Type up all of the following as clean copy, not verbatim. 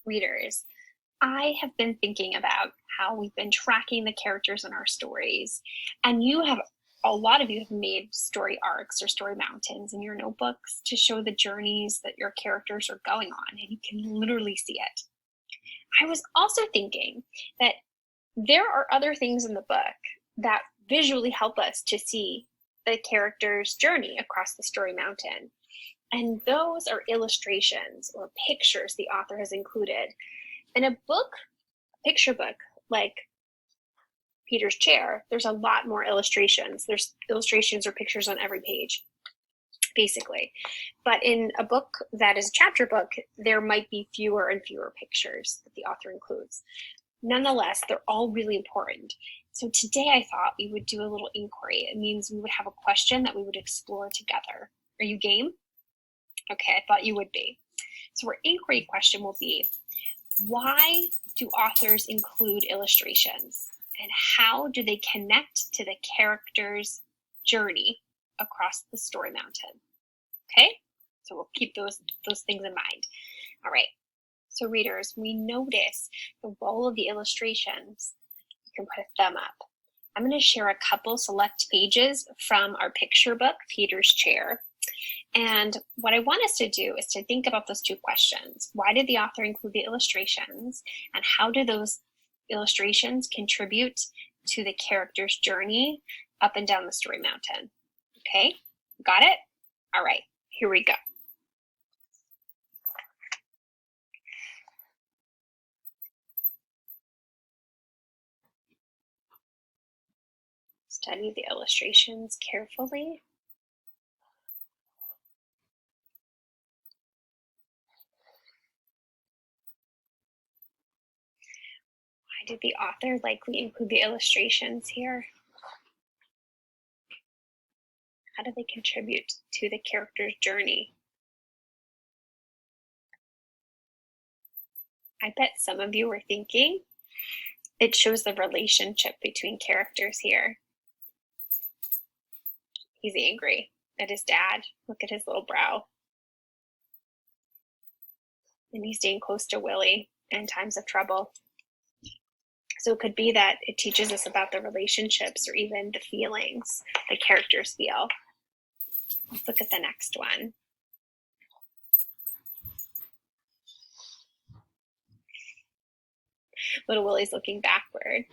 readers, I have been thinking about how we've been tracking the characters in our stories, and a lot of you have made story arcs or story mountains in your notebooks to show the journeys that your characters are going on, and you can literally see it. I was also thinking that there are other things in the book that visually help us to see the character's journey across the story mountain. And those are illustrations or pictures the author has included. In a picture book like Peter's Chair, there's a lot more illustrations. There's illustrations or pictures on every page, basically. But in a book that is a chapter book, there might be fewer and fewer pictures that the author includes. Nonetheless, they're all really important. So today I thought we would do a little inquiry. It means we would have a question that we would explore together. Are you game? Okay, I thought you would be. So our inquiry question will be, why do authors include illustrations? And how do they connect to the character's journey across the story mountain? Okay, so we'll keep those things in mind. All right, so readers, we notice the role of the illustrations. You can put a thumb up. I'm going to share a couple select pages from our picture book, Peter's Chair. And what I want us to do is to think about those two questions. Why did the author include the illustrations? And how do those illustrations contribute to the character's journey up and down the story mountain? Okay, got it? All right, here we go. Study the illustrations carefully. Why did the author likely include the illustrations here? How do they contribute to the character's journey? I bet some of you were thinking it shows the relationship between characters here. He's angry at his dad. Look at his little brow. And he's staying close to Willie in times of trouble. So it could be that it teaches us about the relationships or even the feelings the characters feel. Let's look at the next one. Little Willie's looking backward.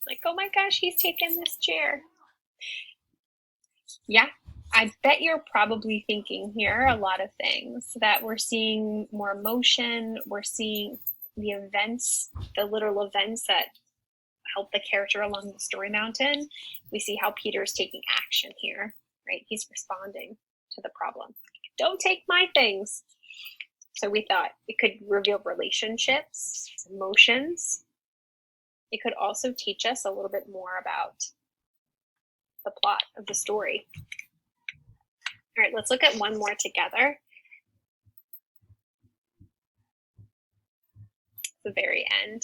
Like, oh my gosh, he's taken this chair. Yeah, I bet you're probably thinking here a lot of things, that we're seeing more emotion, we're seeing the events, the literal events that help the character along the story mountain. We see how Peter's taking action here, right? He's responding to the problem. Don't take my things. So we thought it could reveal relationships, emotions. It could also teach us a little bit more about the plot of the story. All right, let's look at one more together. The very end.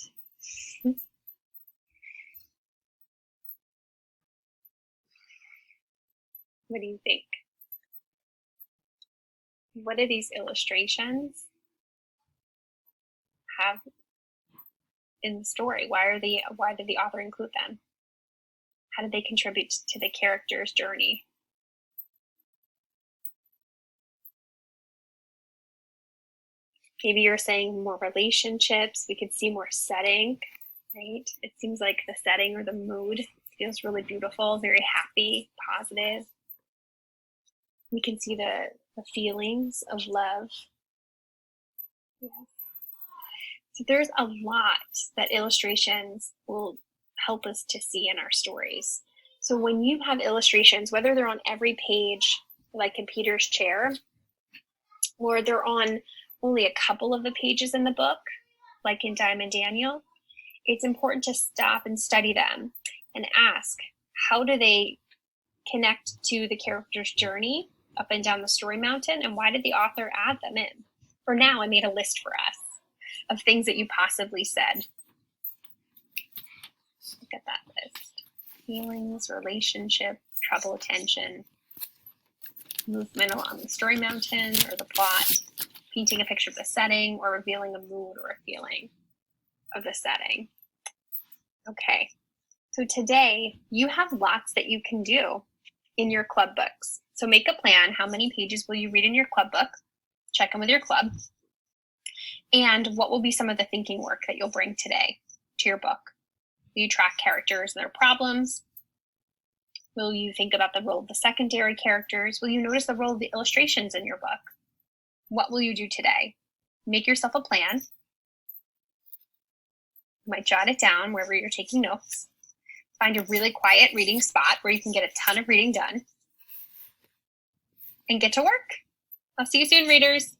What do you think? What do these illustrations have in the story? Why did the author include them? How did they contribute to the character's journey? Maybe you're saying more relationships. We could see more setting, right? It seems like the setting or the mood feels really beautiful, very happy, positive. We can see the feelings of love. Yeah. So there's a lot that illustrations will help us to see in our stories. So when you have illustrations, whether they're on every page, like in Peter's Chair, or they're on only a couple of the pages in the book, like in Diamond Daniel, it's important to stop and study them and ask, how do they connect to the character's journey up and down the story mountain, and why did the author add them in? For now, I made a list for us of things that you possibly said. Look at that list. Feelings, relationship, trouble, attention, movement along the story mountain or the plot. painting a picture of the setting or revealing a mood or a feeling of the setting. Okay, so today you have lots that you can do in your club books. So make a plan. How many pages will you read in your club book? Check in with your club. And what will be some of the thinking work that you'll bring today to your book? Will you track characters and their problems? Will you think about the role of the secondary characters? Will you notice the role of the illustrations in your book? What will you do today? Make yourself a plan. You might jot it down wherever you're taking notes. Find a really quiet reading spot where you can get a ton of reading done. And get to work. I'll see you soon, readers.